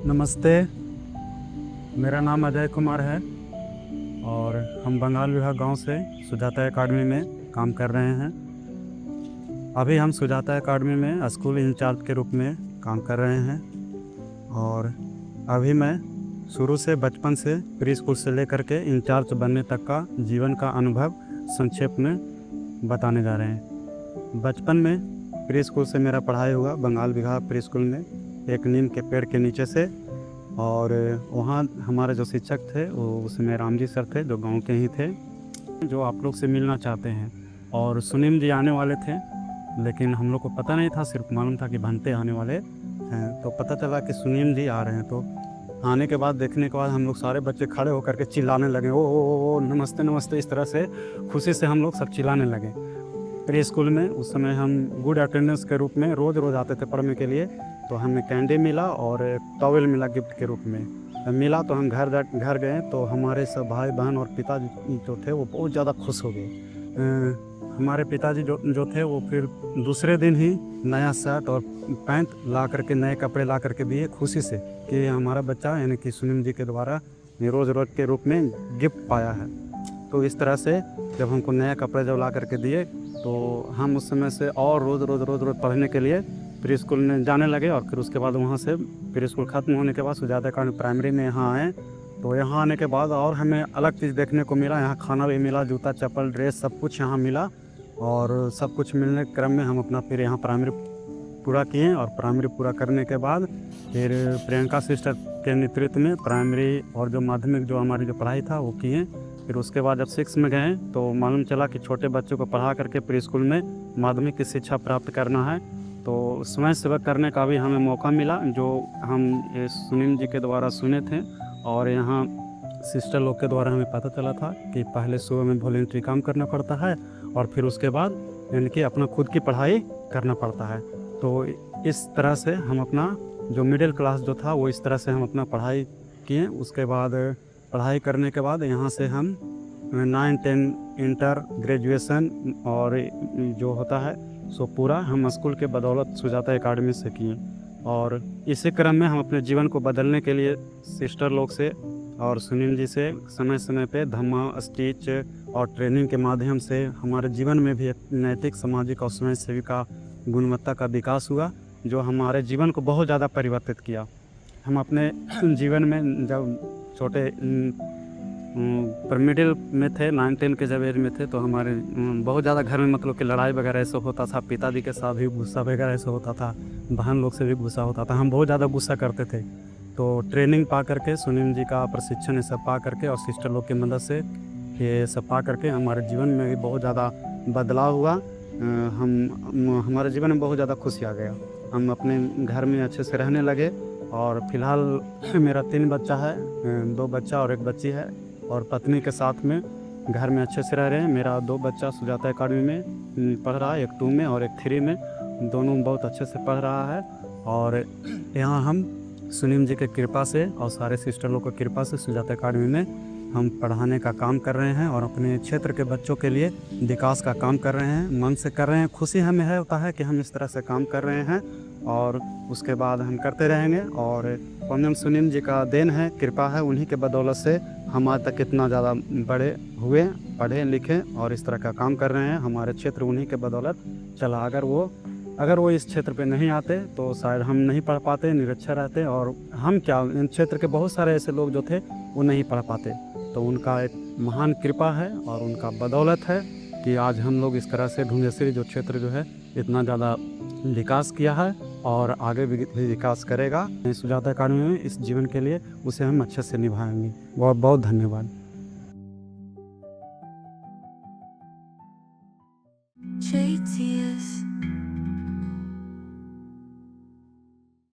नमस्ते, मेरा नाम अजय कुमार है और हम बंगाल विभाग गांव से सुजाता एकेडमी में काम कर रहे हैं। अभी हम सुजाता एकेडमी में स्कूल इंचार्ज के रूप में काम कर रहे हैं और अभी मैं शुरू से बचपन से प्री स्कूल से लेकर के इंचार्ज बनने तक का जीवन का अनुभव संक्षेप में बताने जा रहे हैं। बचपन में प्री स्कूल से मेरा पढ़ाई हुआ बंगाल विभाग प्री स्कूल में, एक नीम के पेड़ के नीचे से। और वहाँ हमारे जो शिक्षक थे वो उसमें राम जी सर थे, जो गांव के ही थे, जो आप लोग से मिलना चाहते हैं। और सुनील जी आने वाले थे, लेकिन हम लोग को पता नहीं था, सिर्फ मालूम था कि भंते आने वाले हैं। तो पता चला कि सुनील जी आ रहे हैं। तो आने के बाद, देखने के बाद हम लोग सारे बच्चे खड़े होकर के चिल्लाने लगे, ओ नमस्ते नमस्ते, इस तरह से खुशी से हम लोग सब चिल्लाने लगे। प्री स्कूल में उस समय हम गुड अटेंडेंस के रूप में रोज़ आते थे पढ़ने के लिए। तो हमें कैंडी मिला और एक टॉवेल मिला गिफ्ट के रूप में। मिला तो हम घर गए तो हमारे सब भाई बहन और पिताजी जो थे वो बहुत ज़्यादा खुश हो गए। हमारे पिताजी जो थे वो फिर दूसरे दिन ही नया शर्ट और पैंट ला करके, नए कपड़े ला करके दिए, खुशी से कि हमारा बच्चा यानी कि सुनील जी के द्वारा रोज़ के रूप में गिफ्ट पाया है। तो इस तरह से जब हमको नए कपड़े जब ला करके दिए तो हम उस समय से और रोज़ पढ़ने के लिए प्री स्कूल में जाने लगे। और फिर उसके बाद वहाँ से प्री स्कूल ख़त्म होने के बाद सुजाता एकेडमी प्राइमरी में यहाँ आए। तो यहाँ आने के बाद और हमें अलग चीज़ देखने को मिला। यहाँ खाना भी मिला, जूता चप्पल ड्रेस सब कुछ यहाँ मिला। और सब कुछ मिलने के क्रम में हम अपना फिर यहाँ प्राइमरी पूरा किए। और प्राइमरी पूरा करने के बाद फिर प्रियंका सिस्टर के नेतृत्व में प्राइमरी और जो माध्यमिक जो हमारी जो पढ़ाई था वो किए। फिर उसके बाद जब 6 में गए तो मालूम चला कि छोटे बच्चों को पढ़ा करके प्री स्कूल में माध्यमिक की शिक्षा प्राप्त करना है। तो स्वयं सेवक करने का भी हमें मौका मिला, जो हम सुनील जी के द्वारा सुने थे। और यहाँ सिस्टर लोग के द्वारा हमें पता चला था कि पहले सुबह में वॉलंटरी काम करना पड़ता है और फिर उसके बाद यानी कि अपना खुद की पढ़ाई करना पड़ता है। तो इस तरह से हम अपना जो मिडिल क्लास जो था वो इस तरह से हम अपना पढ़ाई किए। उसके बाद पढ़ाई करने के बाद यहाँ से हम 9, 10 इंटर ग्रेजुएशन और जो होता है सो पूरा हम स्कूल के बदौलत सुजाता एकेडमी से किए। और इसी क्रम में हम अपने जीवन को बदलने के लिए सिस्टर लोग से और सुनील जी से समय समय पे धम्मा स्टीच और ट्रेनिंग के माध्यम से हमारे जीवन में भी एक नैतिक, सामाजिक और स्वयं सेविका गुणवत्ता का विकास हुआ, जो हमारे जीवन को बहुत ज़्यादा परिवर्तित किया। हम अपने जीवन में जब छोटे पर मिडिल में थे, 9, 10 के जब एज में थे, तो हमारे बहुत ज़्यादा घर में मतलब कि लड़ाई वगैरह ऐसा होता था। पिताजी के साथ भी गुस्सा वगैरह ऐसा होता था, बहन लोग से भी गुस्सा होता था, हम बहुत ज़्यादा गुस्सा करते थे। तो ट्रेनिंग पा करके, सुनील जी का प्रशिक्षण ये सब पा करके और सिस्टर लोग की मदद से ये सब पा करके हमारे जीवन में भी बहुत ज़्यादा बदलाव हुआ। हमारे जीवन में बहुत ज़्यादा खुशी आ गया। हम अपने घर में अच्छे से रहने लगे। और फिलहाल मेरा 3 बच्चा है, 2 बच्चा और 1 बच्ची है। और पत्नी के साथ में घर में अच्छे से रह रहे हैं। मेरा 2 बच्चा सुजाता एकेडमी में पढ़ रहा है, एक 2 में और एक 3 में, दोनों बहुत अच्छे से पढ़ रहा है। और यहाँ हम सुनील जी की कृपा से और सारे सिस्टर लोग की कृपा से सुजाता एकेडमी में हम पढ़ाने का काम कर रहे हैं और अपने क्षेत्र के बच्चों के लिए विकास का काम कर रहे हैं, मन से कर रहे हैं। खुशी हमें होता है कि हम इस तरह से काम कर रहे हैं और उसके बाद हम करते रहेंगे। और पंडित सुनील जी का देन है, कृपा है, उन्हीं के बदौलत से हम आज तक इतना ज़्यादा बड़े हुए, पढ़े लिखे और इस तरह का काम कर रहे हैं। हमारे क्षेत्र उन्हीं के बदौलत चला। अगर वो इस क्षेत्र पे नहीं आते तो शायद हम नहीं पढ़ पाते, निरक्षर रहते। और हम क्या, इन क्षेत्र के बहुत सारे ऐसे लोग जो थे वो नहीं पढ़ पाते। तो उनका एक महान कृपा है और उनका बदौलत है कि आज हम लोग इस तरह से ढूंढेश्वरी जो क्षेत्र जो है इतना ज़्यादा विकास किया है और आगे भी विकास करेगा। सुजाता एकेडमी में इस जीवन के लिए उसे हम अच्छे से निभाएंगे। बहुत बहुत धन्यवाद। JTS